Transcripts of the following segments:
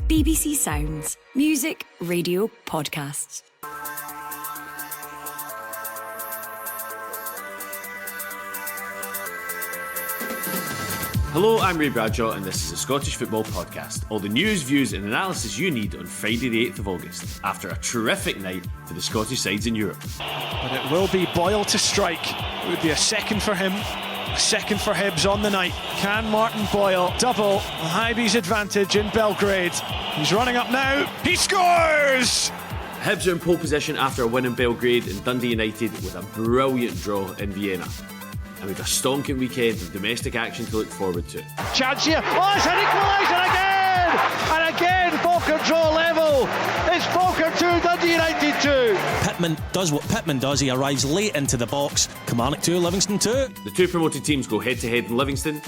BBC Sounds. Music, radio, podcasts. Hello, I'm Bradshaw and this is a Scottish Football Podcast. All the news, views and analysis you need on Friday the 8th of August, after a terrific night for the Scottish sides in Europe. But it will be Boyle to strike. It would be a second for him, a second for Hibs on the night. Can Martin Boyle double Hibs' advantage in Belgrade? He's running up now, he scores! Hibs are in pole position after a win in Belgrade and Dundee United with a brilliant draw in Vienna. And we've a stonking weekend of domestic action to look forward to. Chance here. Oh, it's an equaliser again! And again, Falkirk draw level. It's Falkirk 2, Dundee United 2. Pittman does what Pittman does. He arrives late into the box. Kilmarnock 2, Livingston 2. The two promoted teams go head to head in Livingston.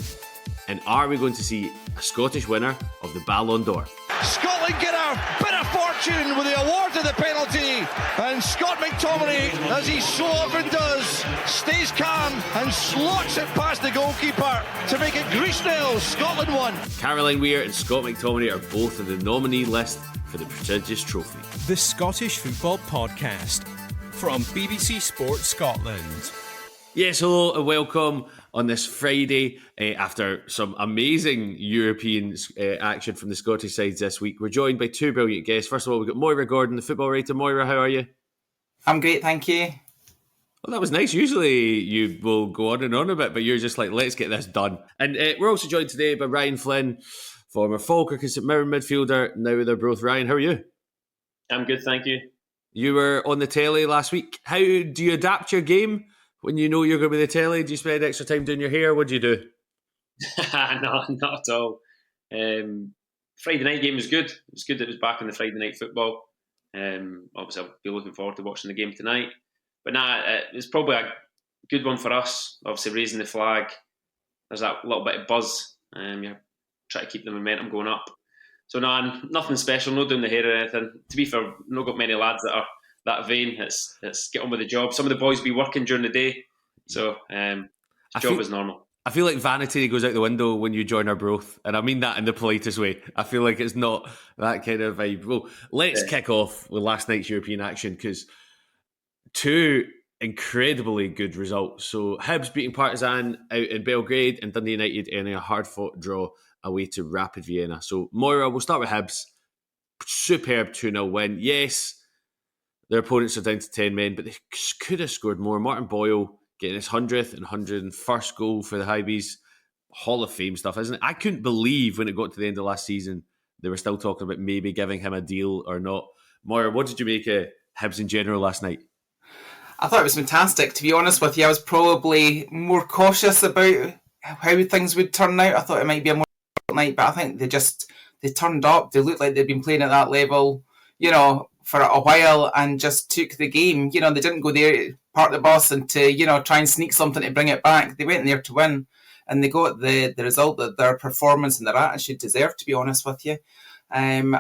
And are we going to see a Scottish winner of the Ballon D'Or? Scotland get a bit of fortune with the award of the penalty, and Scott McTominay, as he so often does, stays calm and slots it past the goalkeeper to make it Greece 0, Scotland 1. Caroline Weir and Scott McTominay are both on the nominee list for the prestigious trophy. The Scottish Football Podcast from BBC Sports Scotland. Yes, hello and welcome on this Friday after some amazing European action from the Scottish sides this week. We're joined by two brilliant guests. First of all, we've got Moira Gordon, the football writer. Moira, how are you? I'm great, thank you. Well, that was nice. Usually you will go on and on a bit, but you're just like, let's get this done. And we're also joined today by Ryan Flynn, former Falkirk and St Mirren midfielder, now with their both. Ryan, how are you? I'm good, thank you. You were on the telly last week. How do you adapt your game when you know you're going to be the telly? Do you spend extra time doing your hair? What do you do? No, not at all. Friday night game was good. It was good that it was back in the Friday night football. Obviously, I'll be looking forward to watching the game tonight. But it's probably a good one for us. Obviously, raising the flag. There's that little bit of buzz. You try to keep the momentum going up. So nothing special, no doing the hair or anything. To be fair, not got many lads that are that vain. It's get on with the job. Some of the boys be working during the day, so job is normal. I feel like vanity goes out the window when you join our broth, and I mean that in the politest way. I feel like it's not that kind of vibe. Well, let's kick off with last night's European action, because two incredibly good results. So Hibs beating Partizan out in Belgrade and Dundee United earning a hard-fought draw away to Rapid Vienna. So Moira, we'll start with Hibs. Superb 2-0 win. Yes, their opponents are down to 10 men, but they could have scored more. Martin Boyle getting his 100th and 101st goal for the Hibees. Hall of Fame stuff, isn't it? I couldn't believe when it got to the end of last season, they were still talking about maybe giving him a deal or not. Moira, what did you make of Hibs in general last night? I thought it was fantastic. To be honest with you, I was probably more cautious about how things would turn out. I thought it might be a more difficult night, but I think they turned up. They looked like they'd been playing at that level, for a while, and just took the game. They didn't go there, park the bus, and to, try and sneak something to bring it back. They went there to win, and they got the result that their performance and their attitude deserved, to be honest with you. And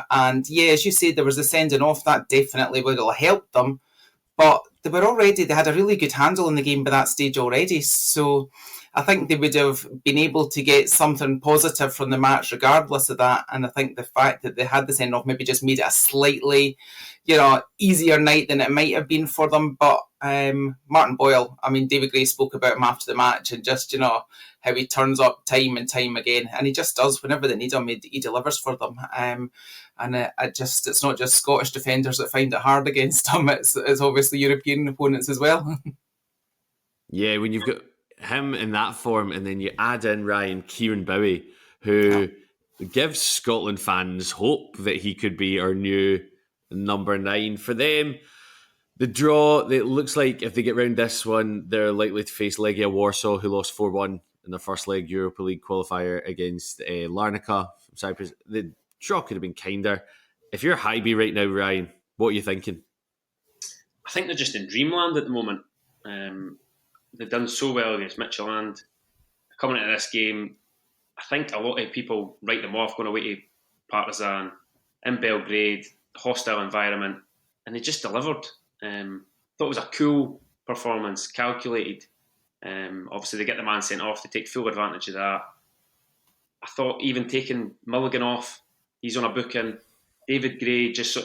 yeah, as you said, there was a sending off. That definitely would have helped them. But they had a really good handle in the game by that stage already. So I think they would have been able to get something positive from the match regardless of that. And I think the fact that they had the send-off maybe just made it a slightly, easier night than it might have been for them. But Martin Boyle, David Gray spoke about him after the match, and just, how he turns up time and time again. And he just does. Whenever they need him, he delivers for them. It's not just Scottish defenders that find it hard against him. It's obviously European opponents as well. Yeah, when you've got him in that form, and then you add in Ryan Kieran Bowie, who gives Scotland fans hope that he could be our new number 9. For them, the draw, it looks like if they get round this one, they're likely to face Legia Warsaw, who lost 4-1 in their first leg Europa League qualifier against Larnaca from Cyprus. The draw could have been kinder. If you're Highby right now, Ryan, what are you thinking? I think they're just in dreamland at the moment. They've done so well against Midtjylland. Coming into this game, I think a lot of people write them off going away to Partizan in Belgrade, hostile environment, and they just delivered. Thought it was a cool performance, calculated. Obviously, they get the man sent off. They take full advantage of that. I thought even taking Mulligan off he's on a booking. David Gray, just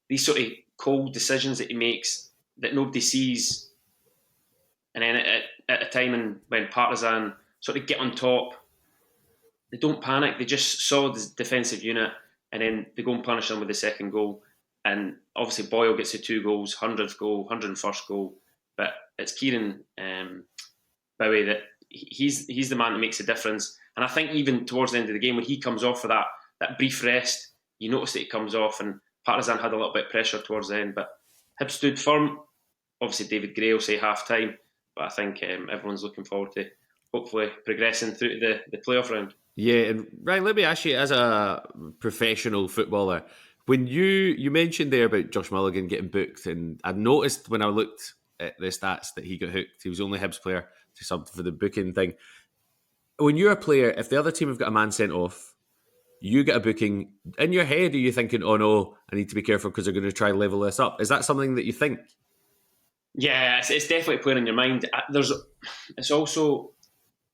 these sort of cold decisions that he makes that nobody sees. And then at a time when Partizan sort of get on top, they don't panic. They just saw the defensive unit, and then they go and punish them with the second goal. And obviously Boyle gets the 2 goals, 100th goal, 101st goal. But it's Kieran Bowie that he's the man that makes a difference. And I think even towards the end of the game, when he comes off for that brief rest, you notice that he comes off, and Partizan had a little bit of pressure towards the end. But Hibs stood firm. Obviously David Gray will say half-time, but I think everyone's looking forward to hopefully progressing through to the playoff round. Yeah, and Ryan, let me ask you, as a professional footballer, when you mentioned there about Josh Mulligan getting booked, and I noticed when I looked at the stats that he got hooked. He was the only Hibs player to sub for the booking thing. When you're a player, if the other team have got a man sent off, you get a booking, in your head are you thinking, oh no, I need to be careful because they're going to try and level this up? Is that something that you think? Yeah, it's definitely playing in your mind. It's also,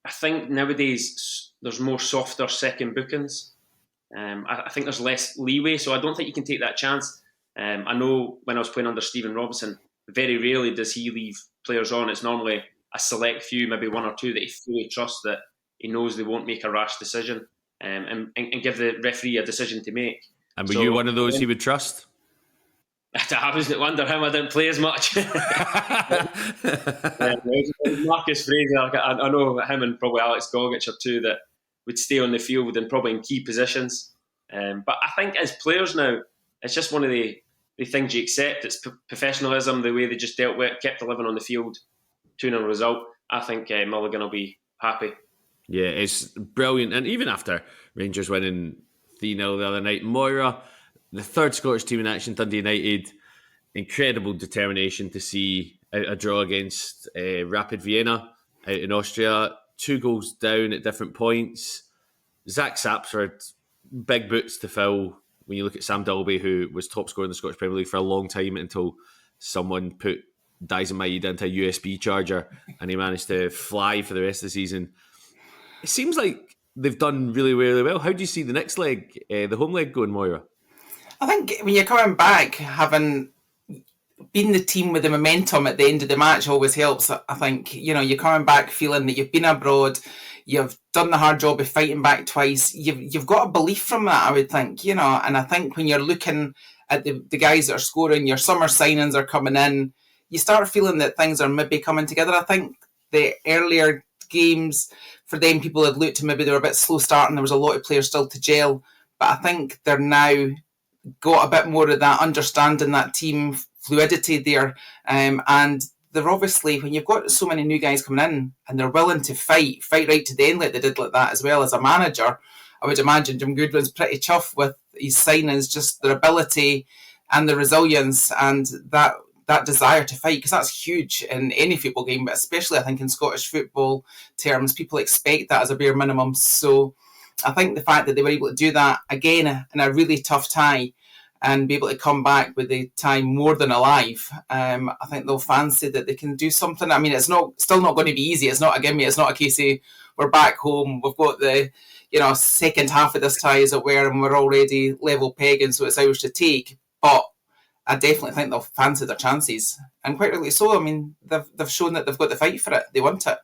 I think nowadays there's more softer second bookings. I think there's less leeway, so I don't think you can take that chance. I know when I was playing under Stephen Robinson, very rarely does he leave players on. It's normally a select few, maybe 1 or 2 that he fully trusts, that he knows they won't make a rash decision, and give the referee a decision to make. And were you one of those he would trust? I was under him. I didn't play as much. Marcus Fraser, I know him and probably Alex Gogic are 2 that would stay on the field and probably in key positions. But I think as players now, it's just one of the things you accept. It's professionalism, the way they just dealt with it, kept 11 on the field, 2-0 result. I think Mulligan will be happy. Yeah, it's brilliant. And even after Rangers winning 3-0 the other night, Moira, the third Scottish team in action, Dundee United, incredible determination to see a draw against Rapid Vienna out in Austria. 2 goals down at different points. Zach Sapsford, big boots to fill when you look at Sam Dalby, who was top scorer in the Scottish Premier League for a long time until someone put Dyson Maeda into a USB charger and he managed to fly for the rest of the season. It seems like they've done really, really well. How do you see the next leg, the home leg, going, Moira? I think when you're coming back, having been the team with the momentum at the end of the match always helps. I think, you're coming back feeling that you've been abroad, you've done the hard job of fighting back twice. You've got a belief from that, I would think, and I think when you're looking at the guys that are scoring, your summer signings are coming in, you start feeling that things are maybe coming together. I think the earlier games, for them, people had looked to maybe they were a bit slow starting. There was a lot of players still to gel, but I think they're now got a bit more of that understanding, that team fluidity there, and they're obviously, when you've got so many new guys coming in and they're willing to fight right to the end like they did like that as well. As a manager, I would imagine Jim Goodwin's pretty chuffed with his signings, just their ability and the resilience and that desire to fight, because that's huge in any football game, but especially I think in Scottish football terms, people expect that as a bare minimum. So I think the fact that they were able to do that again in a really tough tie and be able to come back with the tie more than alive, I think they'll fancy that they can do something. I mean, it's still not going to be easy. It's not a gimme. It's not a case of we're back home, we've got the second half of this tie, as it were, and we're already level pegging, so it's ours to take. But I definitely think they'll fancy their chances, and quite rightly so. I mean, they've shown that they've got the fight for it. They want it.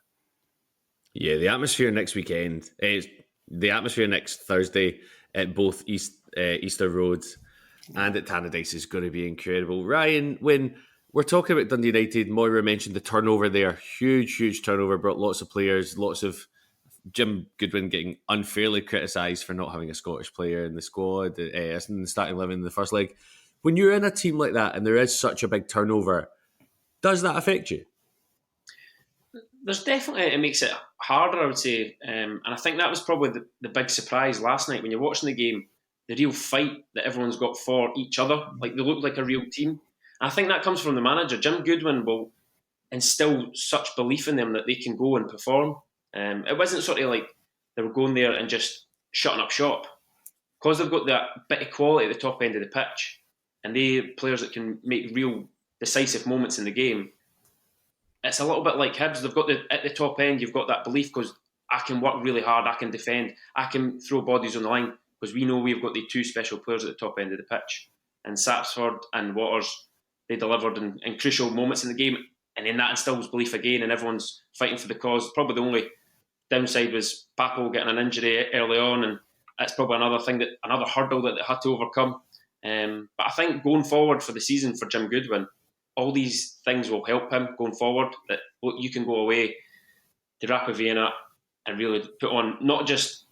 Yeah, the atmosphere next weekend, the atmosphere next Thursday at both Easter Road and at Tannadice is going to be incredible. Ryan, when we're talking about Dundee United, Moira mentioned the turnover there. Huge turnover, brought lots of players, lots of Jim Goodwin getting unfairly criticised for not having a Scottish player in the squad, in the starting 11 in the first leg. When you're in a team like that and there is such a big turnover, does that affect you? There's definitely, it makes it harder, I would say. And I think that was probably the big surprise last night when you're watching the game, the real fight that everyone's got for each other. Like, they look like a real team. And I think that comes from the manager. Jim Goodwin will instill such belief in them that they can go and perform. It wasn't sort of like they were going there and just shutting up shop. Because they've got that bit of quality at the top end of the pitch, and they players that can make real decisive moments in the game. It's a little bit like Hibs. They've got at the top end, you've got that belief because I can work really hard, I can defend, I can throw bodies on the line. because we know we've got the two special players at the top end of the pitch. And Sapsford and Waters, they delivered in crucial moments in the game, and then that instills belief again, and everyone's fighting for the cause. Probably the only downside was Papo getting an injury early on, and that's probably another hurdle that they had to overcome. But I think going forward for the season for Jim Goodwin, all these things will help him going forward. That you can go away to Rapid Vienna and really put on not just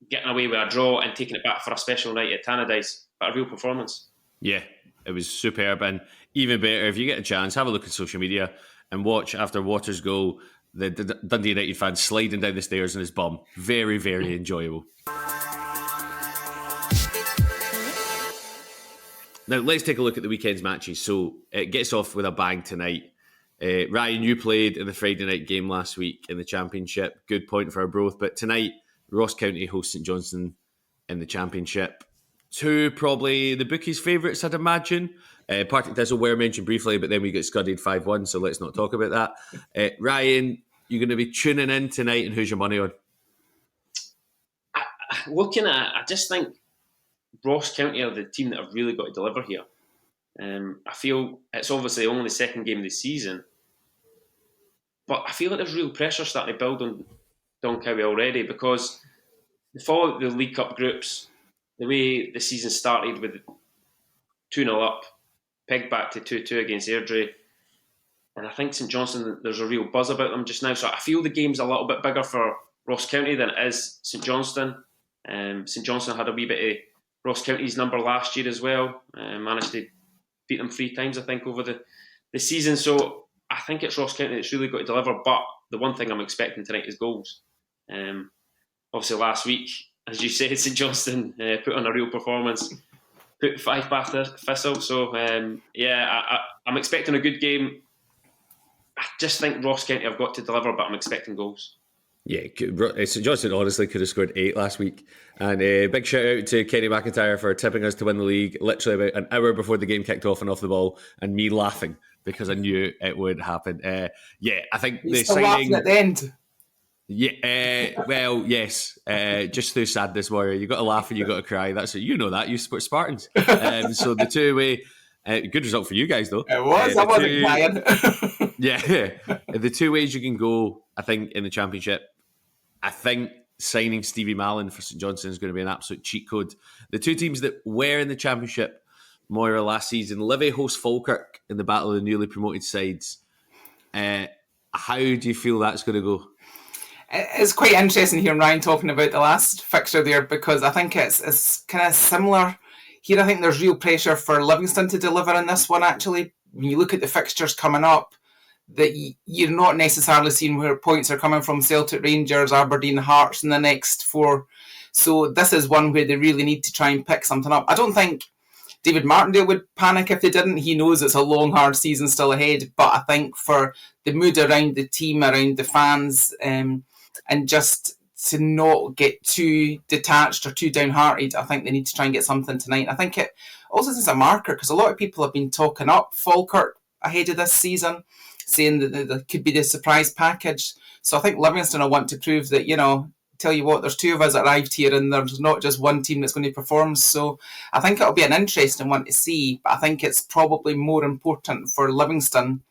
getting away with a draw and taking it back for a special night at Tannadice, but a real performance. Yeah, it was superb, and even better if you get a chance, have a look at social media and watch after Waters' goal the Dundee United fans sliding down the stairs in his bum. Very, very enjoyable. Now let's take a look at the weekend's matches. So it gets off with a bang tonight. Ryan, you played in the Friday night game last week in the Championship. Good point for Arbroath, but tonight Ross County host St Johnstone in the Championship. Two probably the bookies' favourites, I'd imagine. Partick Thistle were mentioned briefly, but then we got scudded 5-1, so let's not talk about that. Ryan, you're going to be tuning in tonight, and who's your money on? I just think Ross County are the team that have really got to deliver here. I feel it's obviously only the second game of the season, but I feel like there's real pressure starting to build on Don Cowie already, because they follow the League Cup groups. The way the season started with 2-0 up, pegged back to 2-2 against Airdrie. And I think St Johnstone, there's a real buzz about them just now. So I feel the game's a little bit bigger for Ross County than it is St Johnstone. St Johnstone had a wee bit of Ross County's number last year as well. Managed to beat them 3 times, I think, over the season. So I think it's Ross County that's really got to deliver. But the one thing I'm expecting tonight is goals. Obviously last week, as you said, St Johnstone put on a real performance, put 5 past Thistle. So, I'm expecting a good game. I just think Ross County have got to deliver, but I'm expecting goals. Yeah, St Johnstone honestly could have scored 8 last week. And big shout out to Kenny McIntyre for tipping us to win the league literally about an hour before the game kicked off and off the ball, and me laughing because I knew it would happen. I think the signing... laughing at the end. Yeah, well, yes. Just through sadness, Moira. You got to laugh and you got to cry. That's it. You know that. You support Spartans. So the two-way, good result for you guys, though. It was. I wasn't crying. Yeah, the 2 ways you can go, I think, in the Championship. I think signing Stevie Mallon for St Johnstone is going to be an absolute cheat code. The two teams that were in the Championship, Moira, last season, Livy host Falkirk in the battle of the newly promoted sides. How do you feel that's going to go? It's quite interesting hearing Ryan talking about the last fixture there, because I think it's kind of similar. Here I think there's real pressure for Livingston to deliver in this one, actually. When you look at the fixtures coming up, that you're not necessarily seeing where points are coming from. Celtic, Rangers, Aberdeen, Hearts in the next 4. So this is one where they really need to try and pick something up. I don't think David Martindale would panic if they didn't. He knows it's a long, hard season still ahead. But I think for the mood around the team, around the fans, and just to not get too detached or too downhearted, I think they need to try and get something tonight. I think it also is a marker, because a lot of people have been talking up Falkirk ahead of this season, saying that there could be the surprise package. So I think Livingston will want to prove that, tell you what, there's 2 of us that arrived here and there's not just one team that's going to perform. So I think it'll be an interesting one to see, but I think it's probably more important for Livingston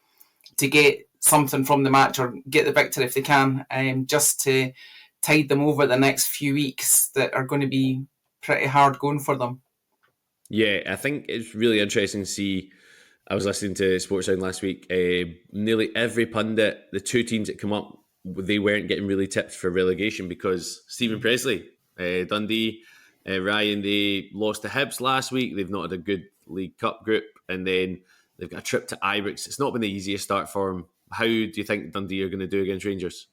to get something from the match or get the victory if they can, just to tide them over the next few weeks that are going to be pretty hard going for them. Yeah, I think it's really interesting to see. I was listening to Sportsound last week. Nearly every pundit, the 2 teams that come up, they weren't getting really tipped for relegation because Stephen Presley, Dundee, Ryan, they lost to Hibs last week. They've not had a good League Cup group, and then they've got a trip to Ibrox. It's not been the easiest start for them. How do you think Dundee are going to do against Rangers?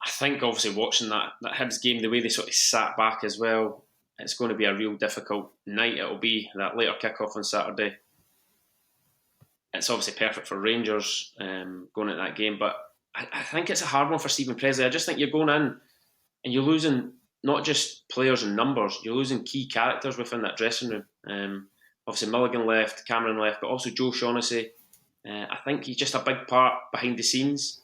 I think obviously watching that Hibs game, the way they sort of sat back as well, it's going to be a real difficult night. It'll be that later kick-off on Saturday. It's obviously perfect for Rangers going at that game, but I think it's a hard one for Stephen Presley. I just think you're going in and you're losing not just players and numbers, you're losing key characters within that dressing room. Obviously Mulligan left, Cameron left, but also Joe Shaughnessy. I think he's just a big part behind the scenes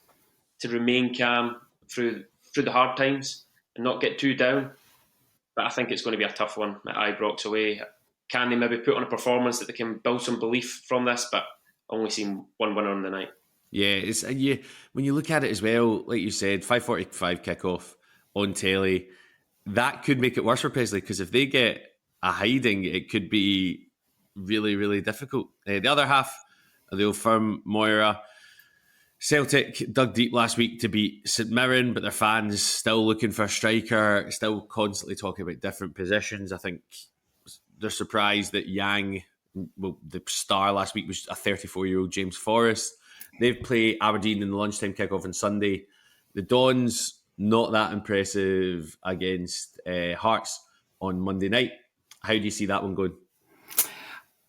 to remain calm through the hard times and not get too down. But I think it's going to be a tough one at Ibrox away. Can they maybe put on a performance that they can build some belief from this? But only seen one winner on the night. Yeah, when you look at it as well, like you said, 5:45 kickoff on telly, that could make it worse for Paisley, because if they get a hiding, it could be really, really difficult. The other half of the Old Firm, Moira, Celtic dug deep last week to beat St Mirren, but their fans still looking for a striker, still constantly talking about different positions. I think they're surprised that Yang, well, the star last week was a 34-year-old James Forrest. They've played Aberdeen in the lunchtime kickoff on Sunday. The Dons, not that impressive against Hearts on Monday night. How do you see that one going?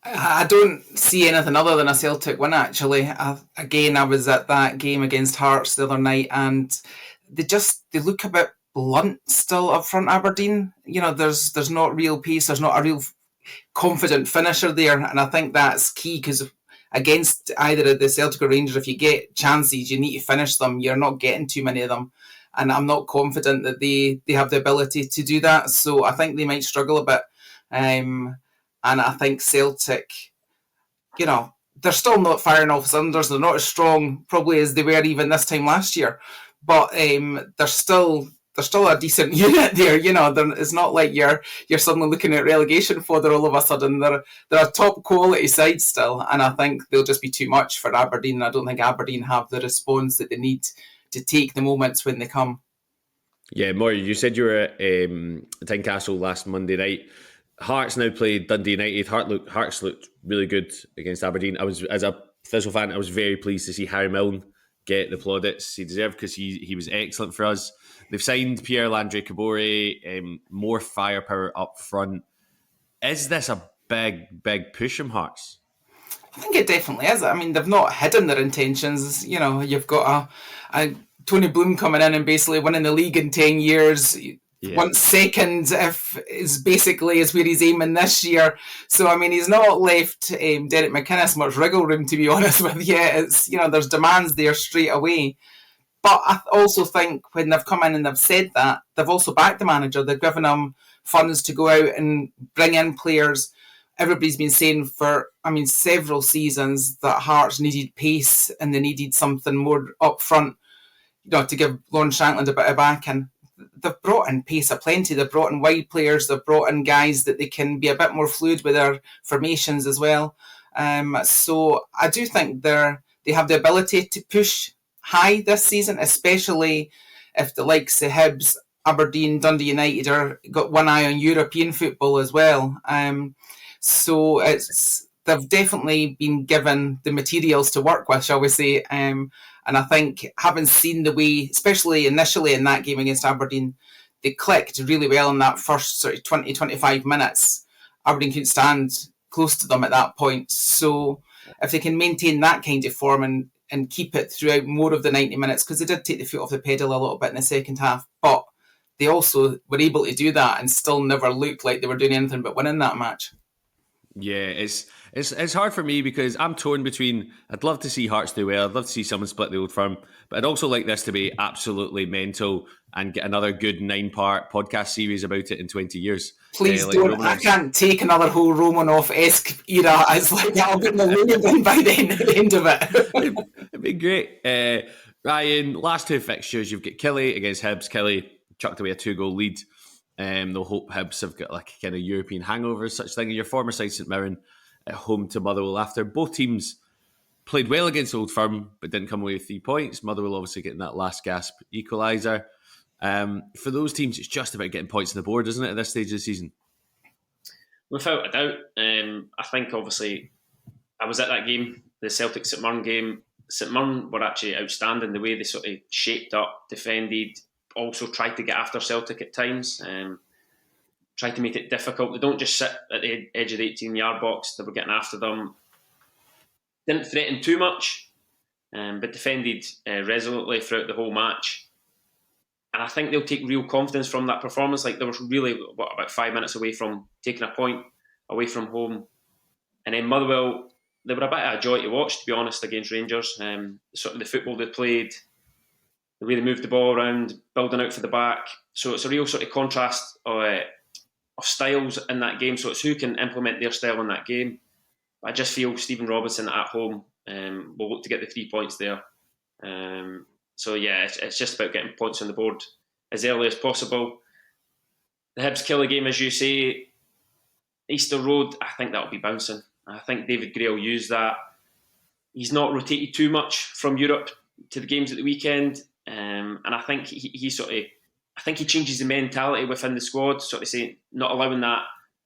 I don't see anything other than a Celtic win, actually. I was at that game against Hearts the other night, and they look a bit blunt still up front, Aberdeen. There's not real pace, there's not a real confident finisher there, and I think that's key, because against either of the Celtic or Rangers, if you get chances, you need to finish them. You're not getting too many of them, and I'm not confident that they have the ability to do that, so I think they might struggle a bit. And I think Celtic, they're still not firing off cylinders. They're not as strong probably as they were even this time last year, but they're still a decent unit there. It's not like you're suddenly looking at relegation fodder all of a sudden. They're a top quality side still, and I think they'll just be too much for Aberdeen. I don't think Aberdeen have the response that they need to take the moments when they come. Yeah, Moira, you said you were at Tynecastle last Monday night. Hearts now played Dundee United. Hearts looked really good against Aberdeen. As a Thistle fan, I was very pleased to see Harry Milne get the plaudits he deserved, because he was excellent for us. They've signed Pierre-Landry Cabore, more firepower up front. Is this a big push from Hearts? I think it definitely is. I mean, they've not hidden their intentions. You've got a Tony Bloom coming in and basically winning the league in 10 years. Yeah. Once second is where he's aiming this year. So, I mean, he's not left Derek McInnes much wriggle room, to be honest with you. It's, there's demands there straight away. But I also think when they've come in and they've said that, they've also backed the manager. They've given him funds to go out and bring in players. Everybody's been saying for, several seasons that Hearts needed pace and they needed something more up front, to give Lawrence Shankland a bit of backing. They've brought in pace aplenty. They've brought in wide players. They've brought in guys that they can be a bit more fluid with their formations as well. So I do think they have the ability to push high this season, especially if the likes of Hibs, Aberdeen, Dundee United got one eye on European football as well. So they've definitely been given the materials to work with, shall we say. And I think having seen the way, especially initially in that game against Aberdeen, they clicked really well in that first sort of 20, 25 minutes. Aberdeen couldn't stand close to them at that point. So if they can maintain that kind of form and keep it throughout more of the 90 minutes, because they did take the foot off the pedal a little bit in the second half, but they also were able to do that and still never looked like they were doing anything but winning that match. Yeah, it's hard for me, because I'm torn between, I'd love to see Hearts do well, I'd love to see someone split the Old Firm, but I'd also like this to be absolutely mental and get another good 9-part podcast series about it in 20 years. Please don't. Romanov. I can't take another whole Romanov-esque era. It's like that'll be the Lookback by the end of it. It'd be great. Ryan, last two fixtures, you've got Kelly against Hibs. Kelly chucked away a 2-goal lead. They'll hope Hibs have got like a kind of European hangover, such thing. And your former side, St Mirren, at home to Motherwell after. Both teams played well against Old Firm, but didn't come away with 3 points. Motherwell obviously getting that last gasp equaliser. For those teams, it's just about getting points on the board, isn't it, at this stage of the season? Without a doubt. I think, obviously, I was at that game, the Celtic-St Mirren game. St Mirren were actually outstanding, the way they sort of shaped up, defended, also tried to get after Celtic at times, tried to make it difficult. They don't just sit at the edge of the 18-yard box. They were getting after them. Didn't threaten too much, but defended resolutely throughout the whole match. And I think they'll take real confidence from that performance. Like, they were really, about 5 minutes away from taking a point away from home. And then Motherwell, they were a bit of a joy to watch, to be honest, against Rangers. Sort of the football they played, the way they moved the ball around, building out for the back. So it's a real sort of contrast styles in that game. So it's who can implement their style in that game. I just feel Stephen Robinson at home will look to get the 3 points there. So yeah, it's just about getting points on the board as early as possible. The Hibs killer game, as you say, Easter Road, I think that'll be bouncing. I think David Gray will use that. He's not rotated too much from Europe to the games at the weekend, and I think he changes the mentality within the squad, sort of saying, not allowing that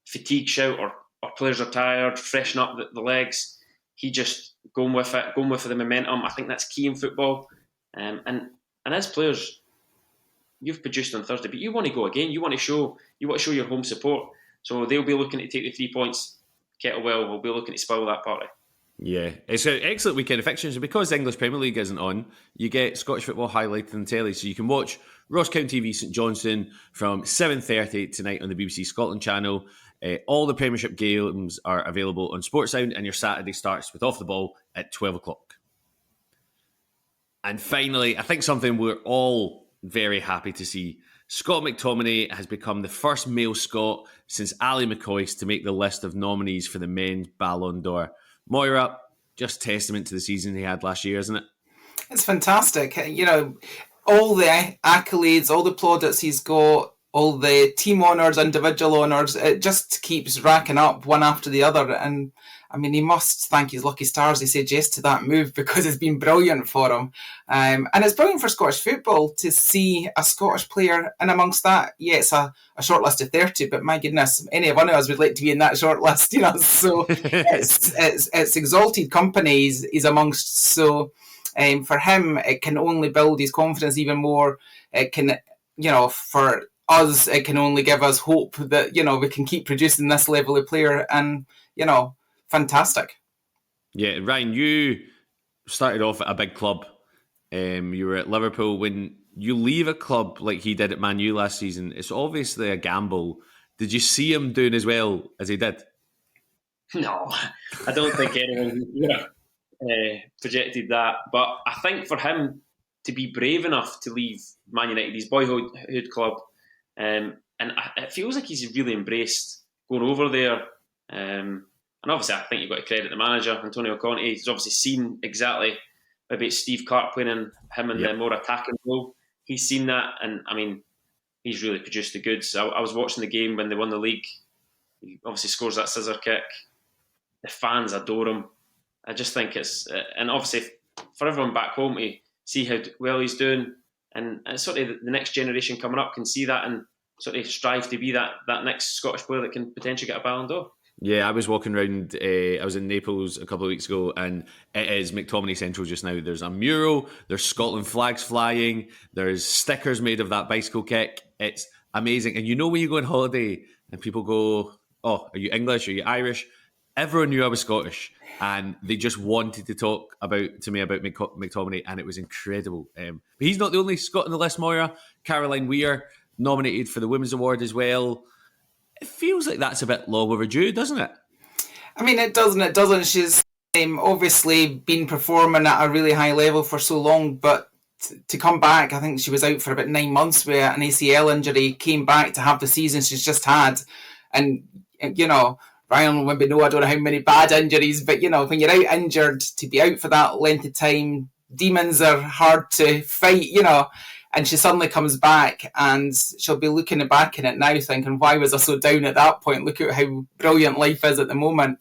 fatigue shout or players are tired, freshen up the legs. He just going with it, going with the momentum. I think that's key in football. And as players, you've produced on Thursday, but you want to go again. You want to show your home support. So they'll be looking to take the 3 points. Kettlewell will be looking to spoil that party. Yeah, it's an excellent weekend of fixtures. And because the English Premier League isn't on, you get Scottish football highlighted on telly. So you can watch Ross County v St Johnstone from 7:30 tonight on the BBC Scotland channel. All the Premiership games are available on Sportsound, and your Saturday starts with Off the Ball at 12 o'clock. And finally, I think something we're all very happy to see. Scott McTominay has become the first male Scot since Ali McCoist to make the list of nominees for the men's Ballon d'Or. Moira, just testament to the season he had last year, isn't it? It's fantastic. All the accolades, all the plaudits he's got, all the team honours, individual honours, it just keeps racking up one after the other. And I mean, he must thank his lucky stars he said yes to that move, because it's been brilliant for him. And it's brilliant for Scottish football to see a Scottish player in amongst that. Yeah, it's a short list of 30, but my goodness, any one of us would like to be in that short list, So it's exalted company he's amongst. So for him, it can only build his confidence even more. It can, for us, it can only give us hope that, we can keep producing this level of player. And, fantastic. Yeah, Ryan, you started off at a big club. You were at Liverpool. When you leave a club like he did at Man U last season, it's obviously a gamble. Did you see him doing as well as he did? No, I don't think anyone projected that. But I think for him to be brave enough to leave Man United, his boyhood club, and it feels like he's really embraced going over there. And obviously, I think you've got to credit the manager, Antonio Conte. He's obviously seen exactly, maybe it's Steve Clark playing in him and the more attacking role. He's seen that, and I mean, he's really produced the goods. I was watching the game when they won the league. He obviously scores that scissor kick. The fans adore him. I just think it's, and obviously for everyone back home to see how well he's doing, and sort of the next generation coming up can see that and sort of strive to be that next Scottish player that can potentially get a Ballon d'Or. Yeah, I was walking around, I was in Naples a couple of weeks ago, and it is McTominay Central just now. There's a mural, there's Scotland flags flying, there's stickers made of that bicycle kick. It's amazing. And when you go on holiday and people go, oh, are you English, are you Irish? Everyone knew I was Scottish, and they just wanted to talk to me about McTominay, and it was incredible. But he's not the only Scot on the list, Moira. Caroline Weir, nominated for the Women's Award as well. It feels like that's a bit long overdue, doesn't it? I mean, it doesn't. She's obviously been performing at a really high level for so long, but to come back, I think she was out for about 9 months with an ACL injury, came back to have the season she's just had. And, Ryan will maybe know, I don't know how many bad injuries, but, when you're out injured, to be out for that length of time, demons are hard to fight, And she suddenly comes back, and she'll be looking back in it now thinking, why was I so down at that point? Look at how brilliant life is at the moment.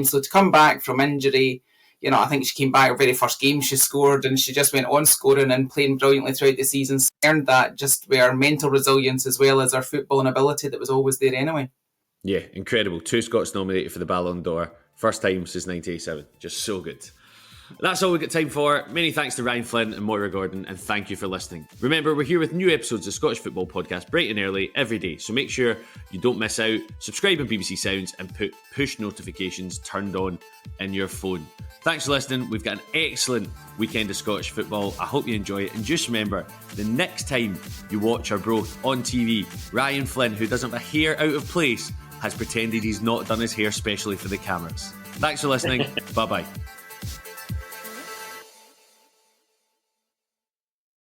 So to come back from injury, I think she came back her very first game she scored, and she just went on scoring and playing brilliantly throughout the season. So earned that just with her mental resilience as well as her footballing ability that was always there anyway. Yeah, incredible. 2 Scots nominated for the Ballon d'Or. First time since 1987. Just so good. That's all we've got time for. Many thanks to Ryan Flynn and Moira Gordon, and thank you for listening. Remember, we're here with new episodes of Scottish Football Podcast bright and early every day, so make sure you don't miss out. Subscribe on BBC Sounds and put push notifications turned on in your phone. Thanks for listening. We've got an excellent weekend of Scottish football. I hope you enjoy it. And just remember, the next time you watch our broth on TV, Ryan Flynn, who doesn't have a hair out of place, has pretended he's not done his hair specially for the cameras. Thanks for listening. Bye-bye.